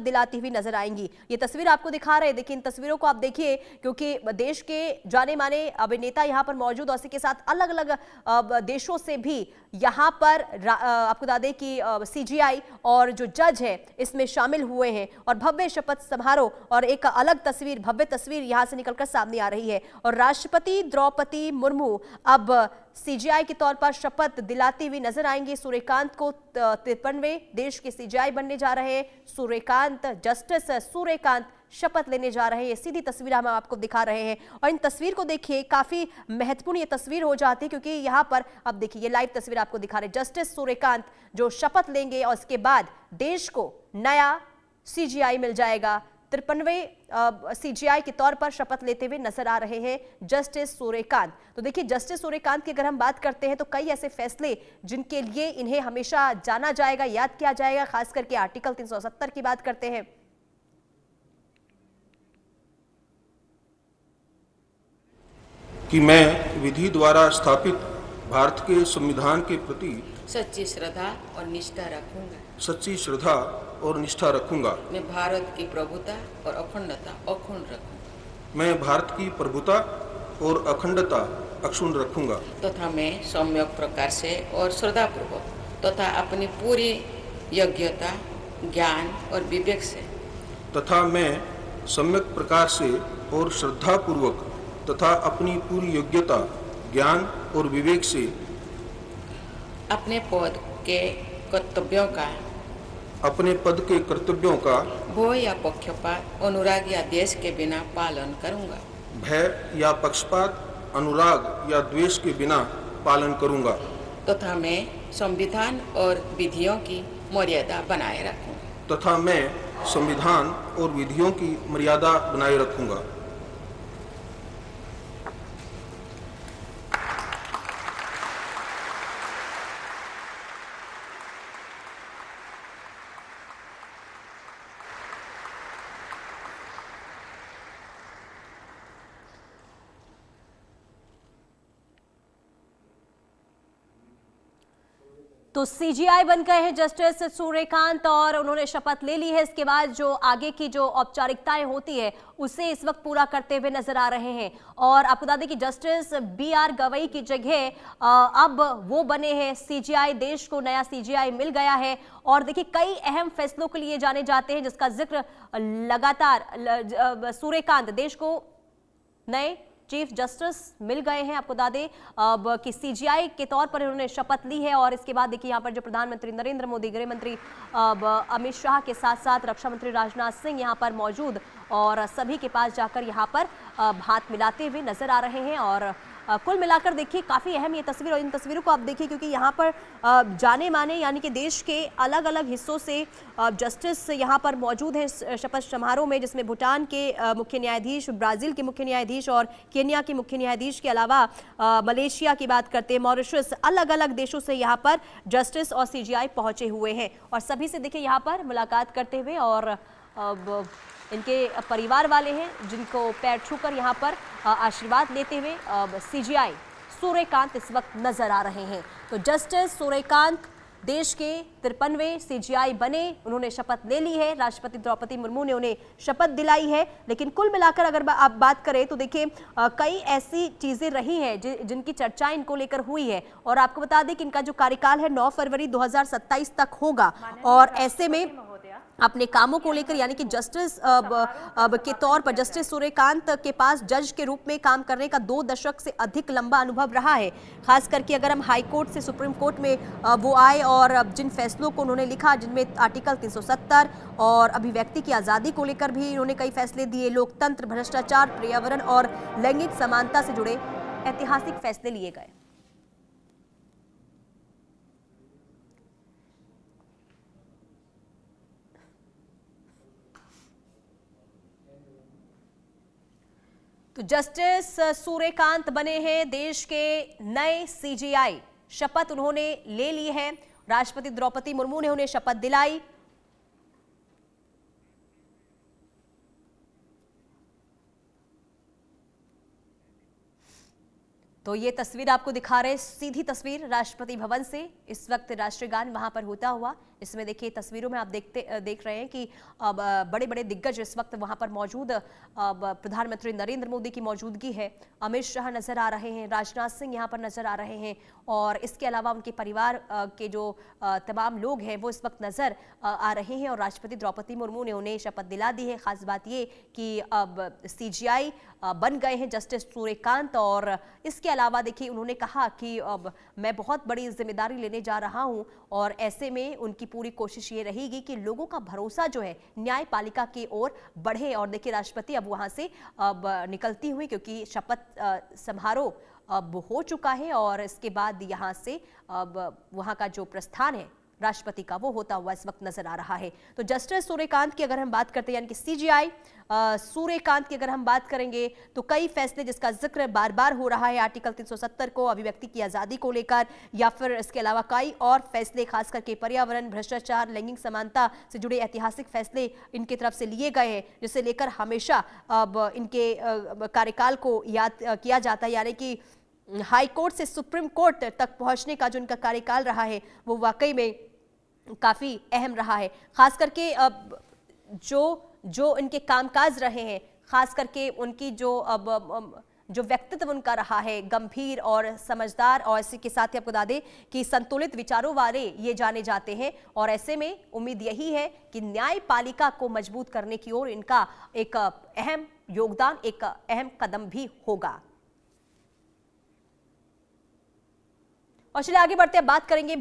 दिलाती हुई नजर आएंगी। ये तस्वीर आपको दिखा रहे हैं, देखिए इन तस्वीरों को आप देखिए, क्योंकि देश के जाने माने अभिनेता यहाँ पर मौजूद और इसी के साथ अलग अलग देशों से भी यहाँ पर आपको बता दें कि CGI और जो जज है इसमें शामिल हुए हैं और भव्य शपथ समारोह और एक अलग तस्वीर, भव्य तस्वीर यहाँ से निकलकर सामने आ रही है। और राष्ट्रपति द्रौपदी मुर्मू अब CGI के तौर पर शपथ दिलाती हुई नजर आएंगी। सूर्यकांत को 53वें देश के CGI बनने जा रहे हैं। सूर्यकांत, जस्टिस सूर्यकांत शपथ लेने जा रहे हैं। ये सीधी तस्वीर हम आपको दिखा रहे हैं और इन तस्वीर को देखिए, काफी महत्वपूर्ण ये तस्वीर हो जाती है क्योंकि यहाँ पर अब देखिए ये लाइव तस्वीर आपको दिखा रहे हैं। जस्टिस सूर्यकांत जो शपथ लेंगे और इसके बाद देश को नया CGI मिल जाएगा। 53वें CGI के तौर पर शपथ लेते हुए नजर आ रहे हैं जस्टिस सूर्यकांत। तो देखिए जस्टिस सूर्यकांत की अगर हम बात करते हैं तो कई ऐसे फैसले जिनके लिए इन्हें हमेशा जाना जाएगा, याद किया जाएगा, खास करके आर्टिकल 370 की बात करते हैं। कि मैं विधि द्वारा स्थापित भारत के संविधान के प्रति सच्ची श्रद्धा और निष्ठा रखूंगा। सच्ची श्रद्धा और निष्ठा रखूंगा। मैं भारत की प्रभुता और अखंडता अक्षुण्ण रखूंगा। मैं भारत की प्रभुता और अखंडता अक्षुण्ण रखूंगा। तथा मैं सम्यक प्रकार से और श्रद्धापूर्वक तथा अपनी पूरी योग्यता, ज्ञान और विवेक से तथा मैं सम्यक प्रकार से और श्रद्धापूर्वक तथा अपनी पूरी योग्यता, ज्ञान और विवेक से अपने पद के कर्तव्यों का भय या पक्षपात, अनुराग या द्वेष के बिना पालन करूंगा। भय या पक्षपात, अनुराग या द्वेष के बिना पालन करूंगा। तथा मैं संविधान और विधियों की मर्यादा बनाए रखूंगा। तथा मैं संविधान और विधियों की मर्यादा बनाए रखूंगा। तो CGI बन गए हैं जस्टिस सूर्यकांत और उन्होंने शपथ ले ली है। इसके बाद जो आगे की जो औपचारिकताएं होती है उसे इस वक्त पूरा करते हुए नजर आ रहे हैं। और आपको बता दें कि जस्टिस BR गवई की जगह अब वो बने हैं CGI। देश को नया CGI मिल गया है और देखिए कई अहम फैसलों के लिए जाने जाते हैं जिसका जिक्र लगातार सूर्यकांत देश को नए चीफ जस्टिस मिल गए हैं। आपको बता दें अब कि CGI के तौर पर उन्होंने शपथ ली है और इसके बाद देखिए यहाँ पर जो प्रधानमंत्री नरेंद्र मोदी, गृह मंत्री अमित शाह के साथ साथ रक्षा मंत्री राजनाथ सिंह यहाँ पर मौजूद और सभी के पास जाकर यहाँ पर हाथ मिलाते हुए नजर आ रहे हैं। और कुल मिलाकर देखिए काफ़ी अहम ये तस्वीर और इन तस्वीरों को आप देखिए क्योंकि यहाँ पर जाने माने यानी कि देश के अलग अलग हिस्सों से जस्टिस यहाँ पर मौजूद हैं शपथ समारोह में, जिसमें भूटान के मुख्य न्यायाधीश, ब्राज़ील के मुख्य न्यायाधीश और केन्या के मुख्य न्यायाधीश के अलावा मलेशिया की बात करते हैं, मॉरिशस, अलग अलग देशों से यहाँ पर जस्टिस और CGI पहुँचे हुए हैं और सभी से देखिए यहाँ पर मुलाकात करते हुए और इनके परिवार वाले हैं जिनको पैर छूकर यहाँ पर आशीर्वाद लेते हुए CGI सूर्यकांत इस वक्त नजर आ रहे हैं। तो जस्टिस सूर्यकांत देश के 53वें CGI बने, उन्होंने शपथ ले ली है। राष्ट्रपति द्रौपदी मुर्मू ने उन्हें शपथ दिलाई है। लेकिन कुल मिलाकर अगर आप बात करें तो देखिए कई ऐसी चीजें रही हैं जिनकी चर्चा इनको लेकर हुई है और आपको बता दें कि इनका जो कार्यकाल है 9 फरवरी 2027 तक होगा और ऐसे में अपने कामों को लेकर यानी कि जस्टिस के तौर पर जस्टिस सूर्यकांत के पास जज के रूप में काम करने का 2 दशक से अधिक लंबा अनुभव रहा है। खास करके अगर हम हाई कोर्ट से सुप्रीम कोर्ट में वो आए और जिन फैसलों को उन्होंने लिखा जिनमें आर्टिकल 370 और अभिव्यक्ति की आज़ादी को लेकर भी उन्होंने कई फैसले दिए, लोकतंत्र, भ्रष्टाचार, पर्यावरण और लैंगिक समानता से जुड़े ऐतिहासिक फैसले लिए गए। तो जस्टिस सूर्यकांत बने हैं देश के नए CGI। शपथ उन्होंने ले ली है, राष्ट्रपति द्रौपदी मुर्मू ने उन्हें शपथ दिलाई। तो ये तस्वीर आपको दिखा रहे हैं, सीधी तस्वीर राष्ट्रपति भवन से। इस वक्त राष्ट्रीय गान वहां पर होता हुआ, इसमें देखिए तस्वीरों में आप देख रहे हैं कि अब बड़े बड़े दिग्गज इस वक्त वहां पर मौजूद। अब प्रधानमंत्री नरेंद्र मोदी की मौजूदगी है, अमित शाह नजर आ रहे हैं, राजनाथ सिंह यहां पर नजर आ रहे हैं और इसके अलावा उनके परिवार के जो तमाम लोग हैं वो इस वक्त नजर आ रहे हैं और राष्ट्रपति द्रौपदी मुर्मू ने उन्हें शपथ दिला दी है। खास बात ये कि अब CGI बन गए हैं जस्टिस सूर्यकांत और इसके अलावा देखिए उन्होंने कहा कि अब मैं बहुत बड़ी जिम्मेदारी लेने जा रहा हूं और ऐसे में उनकी पूरी कोशिश ये रहेगी कि लोगों का भरोसा जो है न्यायपालिका की ओर बढ़े। और देखिए राष्ट्रपति अब वहां से अब निकलती हुई, क्योंकि शपथ समारोह अब हो चुका है और इसके बाद यहां से अब वहां का जो प्रस्थान है राष्ट्रपति का वो होता हुआ इस वक्त नजर आ रहा है। तो जस्टिस सूर्यकांत की अगर हम बात करते हैं, यानी कि CGI सूर्यकांत की अगर हम बात करेंगे तो कई फैसले जिसका जिक्र बार बार हो रहा है, आर्टिकल 370 को, अभिव्यक्ति की आजादी को लेकर, या फिर इसके अलावा कई और फैसले खास करके पर्यावरण, भ्रष्टाचार, लैंगिक समानता से जुड़े ऐतिहासिक फैसले इनकी तरफ से लिए गए हैं, जिसे लेकर हमेशा अब इनके कार्यकाल को याद किया जाता है। यानी कि हाई कोर्ट से सुप्रीम कोर्ट तक पहुंचने का जो इनका कार्यकाल रहा है वो वाकई में काफी अहम रहा है। खास करके अब जो इनके कामकाज रहे हैं, खास करके उनकी जो व्यक्तित्व उनका रहा है, गंभीर और समझदार, और इसी के साथ ही आपको बता दें कि संतुलित विचारों वाले ये जाने जाते हैं और ऐसे में उम्मीद यही है कि न्यायपालिका को मजबूत करने की ओर इनका एक अहम योगदान, एक अहम कदम भी होगा। और चलिए आगे बढ़ते हैं, बात करेंगे